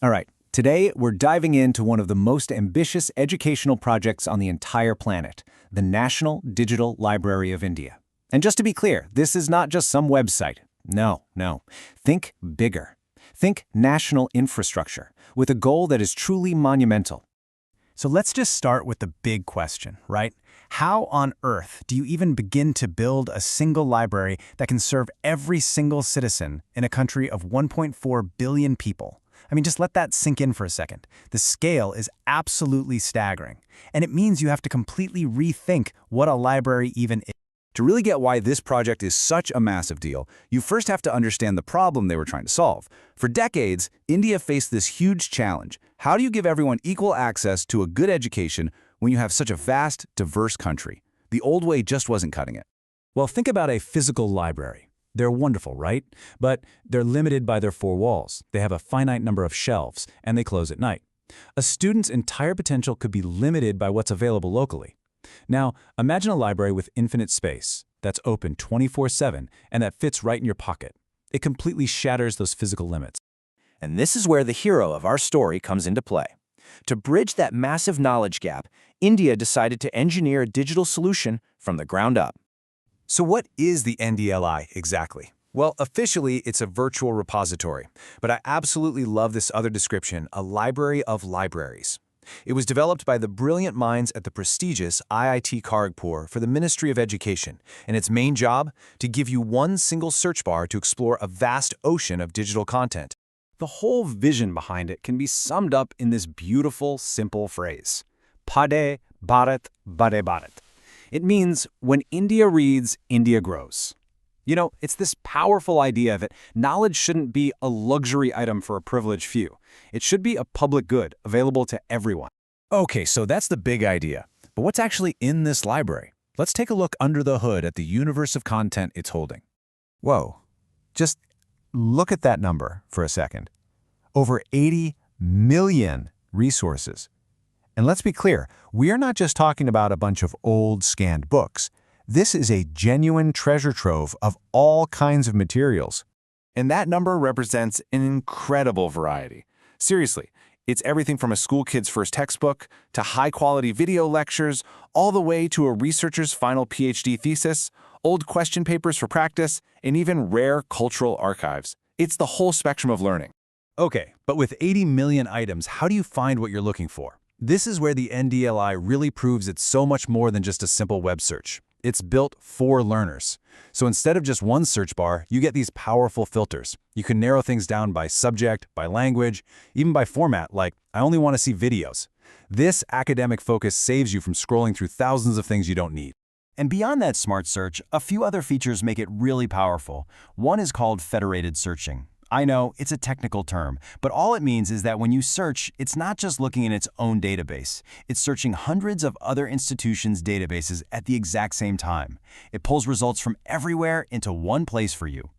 All right, today we're diving into one of the most ambitious educational projects on the entire planet, the National Digital Library of India. And just to be clear, this is not just some website. No. Think bigger. Think national infrastructure, with a goal that is truly monumental. So let's just start with the big question, right? How on earth do you even begin to build a single library that can serve every single citizen in a country of 1.4 billion people? I mean, just let that sink in for a second. The scale is absolutely staggering, and it means you have to completely rethink what a library even is. To really get why this project is such a massive deal, you first have to understand the problem they were trying to solve. For decades, India faced this huge challenge. How do you give everyone equal access to a good education when you have such a vast, diverse country? The old way just wasn't cutting it. Well, think about a physical library. They're wonderful, right? But they're limited by their four walls. They have a finite number of shelves, and they close at night. A student's entire potential could be limited by what's available locally. Now, imagine a library with infinite space that's open 24/7 and that fits right in your pocket. It completely shatters those physical limits. And this is where the hero of our story comes into play. To bridge that massive knowledge gap, India decided to engineer a digital solution from the ground up. So what is the NDLI exactly? Well, officially, it's a virtual repository, but I absolutely love this other description, a library of libraries. It was developed by the brilliant minds at the prestigious IIT Kharagpur for the Ministry of Education, and its main job, to give you one single search bar to explore a vast ocean of digital content. The whole vision behind it can be summed up in this beautiful, simple phrase, Padhe Bharat Bade Bharat. It means, when India reads, India grows. You know, it's this powerful idea that knowledge shouldn't be a luxury item for a privileged few. It should be a public good, available to everyone. Okay, so that's the big idea. But what's actually in this library? Let's take a look under the hood at the universe of content it's holding. Whoa, just look at that number for a second. Over 80 million resources. And let's be clear, we are not just talking about a bunch of old scanned books. This is a genuine treasure trove of all kinds of materials. And that number represents an incredible variety. Seriously, it's everything from a school kid's first textbook to high-quality video lectures, all the way to a researcher's final PhD thesis, old question papers for practice, and even rare cultural archives. It's the whole spectrum of learning. Okay, but with 80 million items, how do you find what you're looking for? This is where the NDLI really proves it's so much more than just a simple web search. It's built for learners. So instead of just one search bar, you get these powerful filters. You can narrow things down by subject, by language, even by format, like, I only want to see videos. This academic focus saves you from scrolling through thousands of things you don't need. And beyond that smart search, a few other features make it really powerful. One is called federated searching. I know, it's a technical term, but all it means is that when you search, it's not just looking in its own database. It's searching hundreds of other institutions' databases at the exact same time. It pulls results from everywhere into one place for you.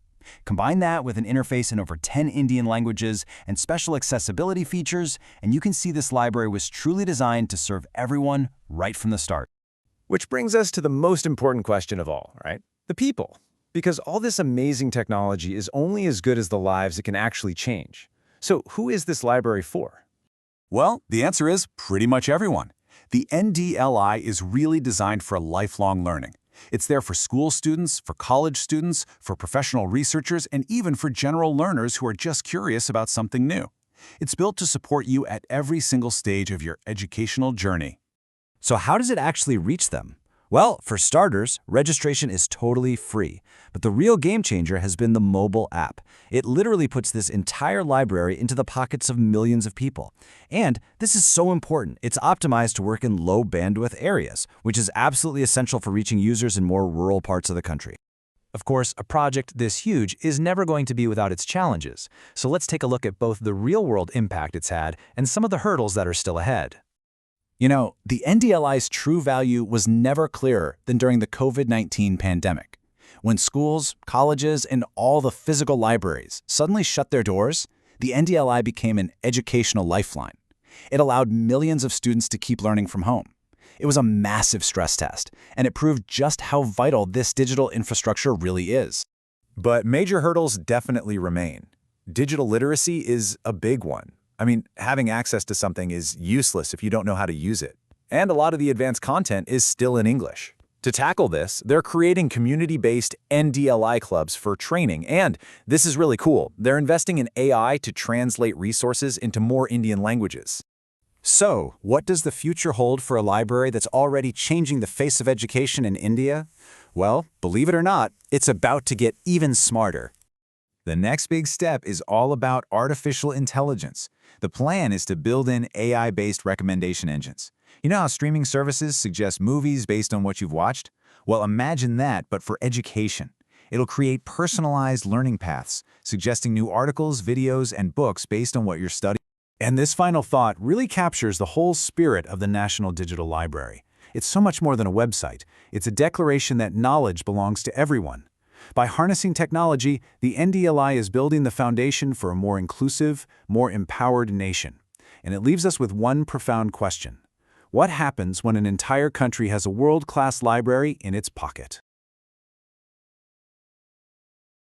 Combine that with an interface in over 10 Indian languages and special accessibility features, and you can see this library was truly designed to serve everyone right from the start. Which brings us to the most important question of all, right? The people. Because all this amazing technology is only as good as the lives it can actually change. So who is this library for? Well, the answer is pretty much everyone. The NDLI is really designed for lifelong learning. It's there for school students, for college students, for professional researchers, and even for general learners who are just curious about something new. It's built to support you at every single stage of your educational journey. So how does it actually reach them? Well, for starters, registration is totally free, but the real game changer has been the mobile app. It literally puts this entire library into the pockets of millions of people. And this is so important, it's optimized to work in low bandwidth areas, which is absolutely essential for reaching users in more rural parts of the country. Of course, a project this huge is never going to be without its challenges. So let's take a look at both the real-world impact it's had and some of the hurdles that are still ahead. You know, the NDLI's true value was never clearer than during the COVID-19 pandemic. When schools, colleges, and all the physical libraries suddenly shut their doors, the NDLI became an educational lifeline. It allowed millions of students to keep learning from home. It was a massive stress test, and it proved just how vital this digital infrastructure really is. But major hurdles definitely remain. Digital literacy is a big one. I mean, having access to something is useless if you don't know how to use it. And a lot of the advanced content is still in English. To tackle this, they're creating community-based NDLI clubs for training, and this is really cool. They're investing in AI to translate resources into more Indian languages. So, what does the future hold for a library that's already changing the face of education in India? Well, believe it or not, it's about to get even smarter. The next big step is all about artificial intelligence. The plan is to build in AI-based recommendation engines. You know how streaming services suggest movies based on what you've watched? Well, imagine that, but for education. It'll create personalized learning paths, suggesting new articles, videos, and books based on what you're studying. And this final thought really captures the whole spirit of the National Digital Library. It's so much more than a website. It's a declaration that knowledge belongs to everyone. By harnessing technology, the NDLI is building the foundation for a more inclusive, more empowered nation. And it leaves us with one profound question. What happens when an entire country has a world-class library in its pocket?